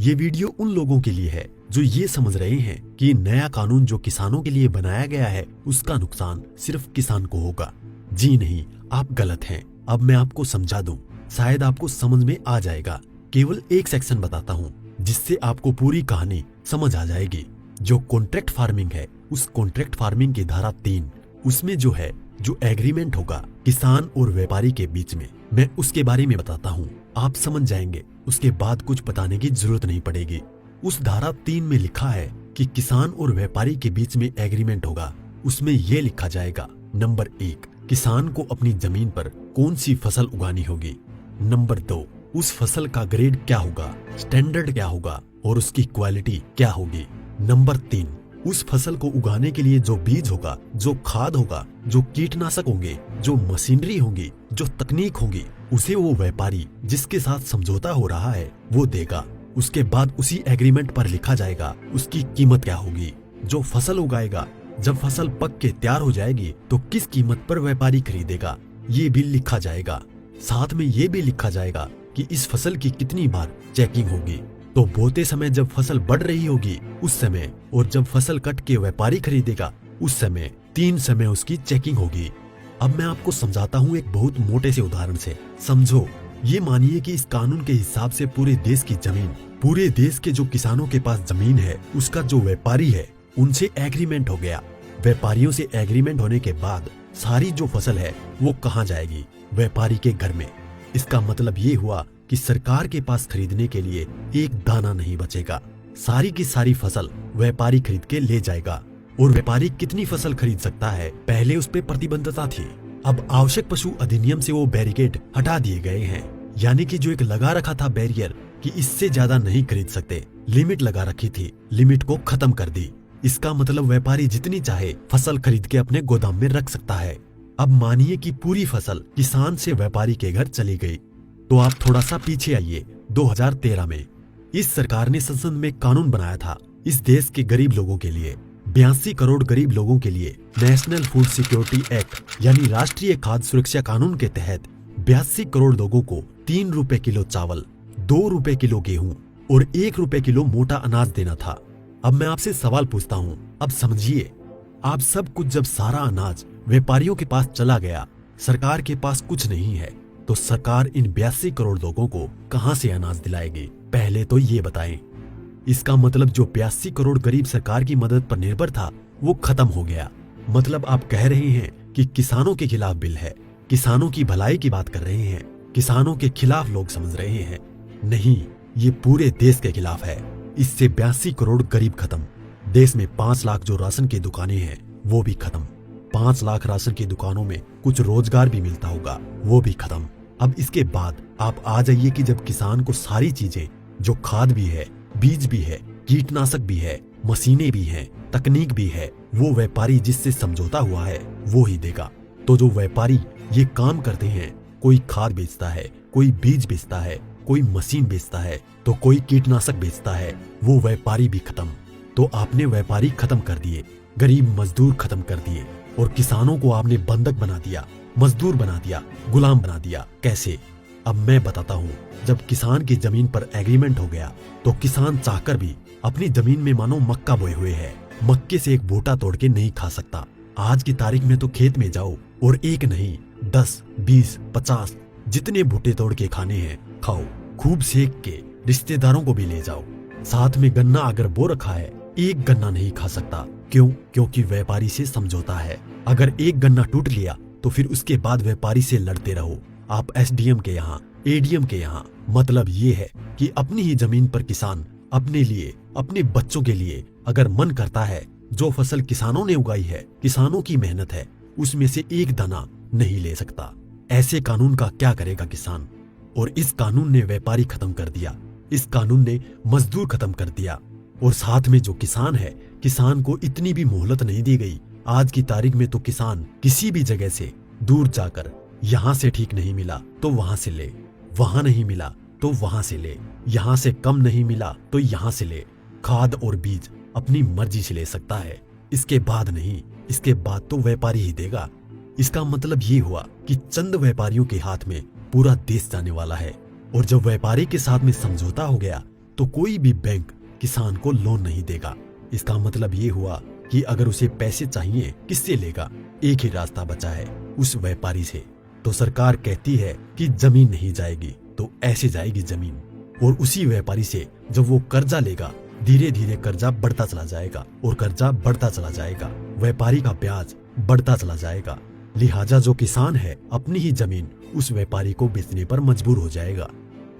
ये वीडियो उन लोगों के लिए है जो ये समझ रहे हैं कि नया कानून जो किसानों के लिए बनाया गया है उसका नुकसान सिर्फ किसान को होगा। जी नहीं, आप गलत हैं। अब मैं आपको समझा दूं, शायद आपको समझ में आ जाएगा। केवल एक सेक्शन बताता हूँ जिससे आपको पूरी कहानी समझ आ जाएगी। जो कॉन्ट्रैक्ट फार्मिंग है, उस कॉन्ट्रैक्ट फार्मिंग की धारा 3, उसमें जो है जो एग्रीमेंट होगा किसान और व्यापारी के बीच में, मैं उसके बारे में बताता हूँ। आप समझ जाएंगे, उसके बाद कुछ बताने की जरूरत नहीं पड़ेगी। उस धारा 3 में लिखा है कि किसान और व्यापारी के बीच में एग्रीमेंट होगा। उसमें यह लिखा जाएगा, नंबर 1, किसान को अपनी जमीन पर कौन सी फसल उगानी होगी। नंबर 2, उस फसल का ग्रेड क्या होगा, स्टैंडर्ड क्या होगा और उसकी क्वालिटी क्या होगी। नंबर 3, उस फसल को उगाने के लिए जो बीज होगा, जो खाद होगा, जो कीटनाशक होंगे, जो मशीनरी होगी, जो तकनीक होगी, उसे वो व्यापारी जिसके साथ समझौता हो रहा है वो देगा। उसके बाद उसी एग्रीमेंट पर लिखा जाएगा उसकी कीमत क्या होगी। जो फसल उगाएगा, जब फसल पक के तैयार हो जाएगी तो किस कीमत पर व्यापारी खरीदेगा, ये भी लिखा जाएगा। साथ में ये भी लिखा जाएगा कि इस फसल की कितनी बार चेकिंग होगी। तो बोते समय जब फसल बढ़ रही होगी उस समय, और जब फसल कट के व्यापारी खरीदेगा उस समय, 3 समय उसकी चेकिंग होगी। अब मैं आपको समझाता हूँ एक बहुत मोटे से उदाहरण से। समझो, ये मानिए कि इस कानून के हिसाब से पूरे देश की जमीन, पूरे देश के जो किसानों के पास जमीन है, उसका जो व्यापारी है उनसे एग्रीमेंट हो गया। व्यापारियों से एग्रीमेंट होने के बाद सारी जो फसल है वो कहाँ जाएगी, व्यापारी के घर में। इसका मतलब ये हुआ कि सरकार के पास खरीदने के लिए एक दाना नहीं बचेगा। सारी की सारी फसल व्यापारी खरीद के ले जाएगा। और व्यापारी कितनी फसल खरीद सकता है, पहले उस पर प्रतिबंधता थी। अब आवश्यक पशु अधिनियम से वो बैरिकेड हटा दिए गए हैं। यानी कि जो एक लगा रखा था बैरियर कि इससे ज्यादा नहीं खरीद सकते, लिमिट लगा रखी थी, लिमिट को खत्म कर दी। इसका मतलब व्यापारी जितनी चाहे फसल खरीद के अपने गोदाम में रख सकता है। अब मानिए कि पूरी फसल किसान से व्यापारी के घर चली गई, तो आप थोड़ा सा पीछे आइए। 2013 में इस सरकार ने संसद में कानून बनाया था इस देश के गरीब लोगों के लिए। 82 करोड़ गरीब लोगों के लिए नेशनल फूड सिक्योरिटी एक्ट यानी राष्ट्रीय खाद्य सुरक्षा कानून के तहत 82 करोड़ लोगों को 3 रुपए किलो चावल, 2 रुपए किलो गेहूं और 1 रुपए किलो मोटा अनाज देना था। अब मैं आपसे सवाल पूछता हूँ, अब समझिए, आप सब कुछ जब सारा अनाज व्यापारियों के पास चला गया, सरकार के पास कुछ नहीं है, तो सरकार इन 82 करोड़ लोगों को कहां से अनाज दिलाएगी, पहले तो ये बताएं। इसका मतलब जो 82 करोड़ गरीब सरकार की मदद पर निर्भर था वो खत्म हो गया। मतलब आप कह रहे हैं कि किसानों के खिलाफ बिल है, किसानों की भलाई की बात कर रहे हैं, किसानों के खिलाफ लोग समझ रहे हैं। नहीं, ये पूरे देश के खिलाफ है। इससे 82 करोड़ गरीब खत्म। देश में 5 लाख जो राशन की दुकानें हैं वो भी खत्म। 5 लाख राशन की दुकानों में कुछ रोजगार भी मिलता होगा, वो भी खत्म। अब इसके बाद आप आ जाइए कि जब किसान को सारी चीजें, जो खाद भी है, बीज भी है, कीटनाशक भी है, मशीनें भी हैं, तकनीक भी है, वो व्यापारी जिससे समझौता हुआ है वो ही देगा। तो जो व्यापारी ये काम करते हैं, कोई खाद बेचता है, कोई बीज बेचता है, कोई मशीन बेचता है, तो कोई कीटनाशक बेचता है, वो व्यापारी भी खत्म। तो आपने व्यापारी खत्म कर दिए, गरीब मजदूर खत्म कर दिए, और किसानों को आपने बंधक बना दिया, मजदूर बना दिया, गुलाम बना दिया। कैसे? अब मैं बताता हूँ। जब किसान की जमीन पर एग्रीमेंट हो गया तो किसान चाहकर भी अपनी जमीन में मानो मक्का बोए हुए है, मक्के से एक बूटा तोड़ के नहीं खा सकता। आज की तारीख में तो खेत में जाओ और एक नहीं 10, 20, 50 जितने बूटे तोड़ के खाने हैं खाओ, खूब सेक के, रिश्तेदारों को भी ले जाओ। साथ में गन्ना अगर बो रखा है, एक गन्ना नहीं खा सकता। क्यों? क्योंकि व्यापारी से समझौता है। अगर एक गन्ना टूट लिया तो फिर उसके बाद व्यापारी से लड़ते रहो, आप एसडीएम के यहाँ, एडीएम के यहाँ। मतलब ये है कि अपनी ही जमीन पर किसान अपने लिए, अपने बच्चों के लिए अगर मन करता है, जो फसल किसानों ने उगाई है, किसानों की मेहनत है, उसमें से एक दाना नहीं ले सकता। ऐसे कानून का क्या करेगा किसान? और इस कानून ने व्यापारी खत्म कर दिया, इस कानून ने मजदूर खत्म कर दिया, और साथ में जो किसान है, किसान को इतनी भी मोहलत नहीं दी गई। आज की तारीख में तो किसान किसी भी जगह से दूर जाकर, यहाँ से ठीक नहीं मिला तो वहां से ले, वहां नहीं मिला तो वहां से ले, यहाँ से कम नहीं मिला तो यहाँ से ले। खाद और बीज अपनी मर्जी से ले सकता है, इसके बाद नहीं, इसके बाद तो व्यापारी ही देगा। इसका मतलब ये हुआ कि चंद व्यापारियों के हाथ में पूरा देश जाने वाला है। और जब व्यापारी के साथ में समझौता हो गया तो कोई भी बैंक किसान को लोन नहीं देगा। इसका मतलब ये हुआ कि अगर उसे पैसे चाहिए किससे लेगा? एक ही रास्ता बचा है, उस व्यापारी से। तो सरकार कहती है कि जमीन नहीं जाएगी, तो ऐसे जाएगी जमीन। और उसी व्यापारी से जब वो कर्जा लेगा, धीरे धीरे कर्जा बढ़ता चला जाएगा और कर्जा बढ़ता चला जाएगा, व्यापारी का ब्याज बढ़ता चला जाएगा। लिहाजा जो किसान है अपनी ही जमीन उस व्यापारी को बेचने पर मजबूर हो जाएगा।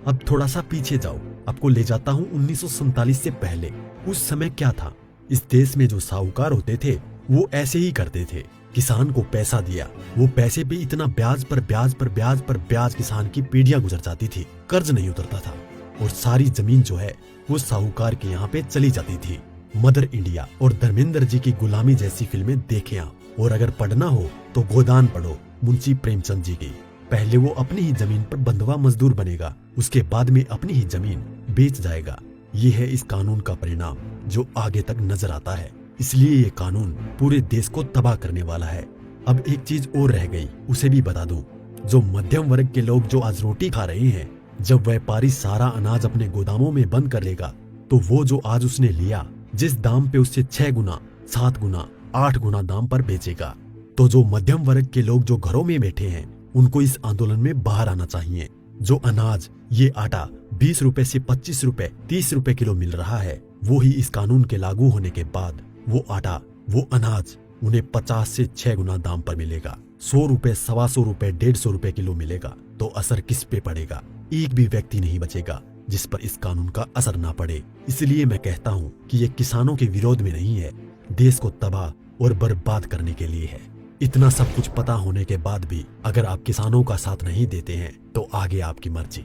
अब थोड़ा सा पीछे जाओ, आपको ले जाता हूँ 1947 से पहले। उस समय क्या था? इस देश में जो साहूकार होते थे वो ऐसे ही करते थे। किसान को पैसा दिया, वो पैसे पे इतना ब्याज पर ब्याज पर ब्याज पर ब्याज किसान की पीढ़ियां गुजर जाती थी, कर्ज नहीं उतरता था और सारी जमीन जो है वो साहूकार के यहाँ पे चली जाती थी। मदर इंडिया और धर्मेंद्र जी की गुलामी जैसी फिल्में देखें आप। और अगर पढ़ना हो तो गोदान पढ़ो मुंशी प्रेमचंद जी की। पहले वो अपनी ही जमीन पर बंधुआ मजदूर बनेगा, उसके बाद में अपनी ही जमीन बेच जाएगा। ये है इस कानून का परिणाम जो आगे तक नजर आता है। इसलिए ये कानून पूरे देश को तबाह करने वाला है। अब एक चीज और रह गई, उसे भी बता दूं। जो मध्यम वर्ग के लोग जो आज रोटी खा रहे हैं, जब व्यापारी सारा अनाज अपने गोदामों में बंद कर लेगा, तो वो जो आज उसने लिया जिस दाम पे उससे 6 गुना 7 गुना 8 गुना दाम पर बेचेगा। तो जो मध्यम वर्ग के लोग जो घरों में बैठे हैं उनको इस आंदोलन में बाहर आना चाहिए। जो अनाज, ये आटा 20 रुपए से 25 रुपए 30 रुपए किलो मिल रहा है, वो ही इस कानून के लागू होने के बाद वो आटा, वो अनाज उन्हें 50 से 6 गुना दाम पर मिलेगा। 100 रुपए 125 रुपए 150 रुपए किलो मिलेगा। तो असर किस पे पड़ेगा? एक भी व्यक्ति नहीं बचेगा जिस पर इस कानून का असर ना पड़े। इसलिए मैं कहता हूँ कि ये किसानों के विरोध में नहीं है, देश को तबाह और बर्बाद करने के लिए है। इतना सब कुछ पता होने के बाद भी अगर आप किसानों का साथ नहीं देते हैं तो आगे आपकी मर्जी।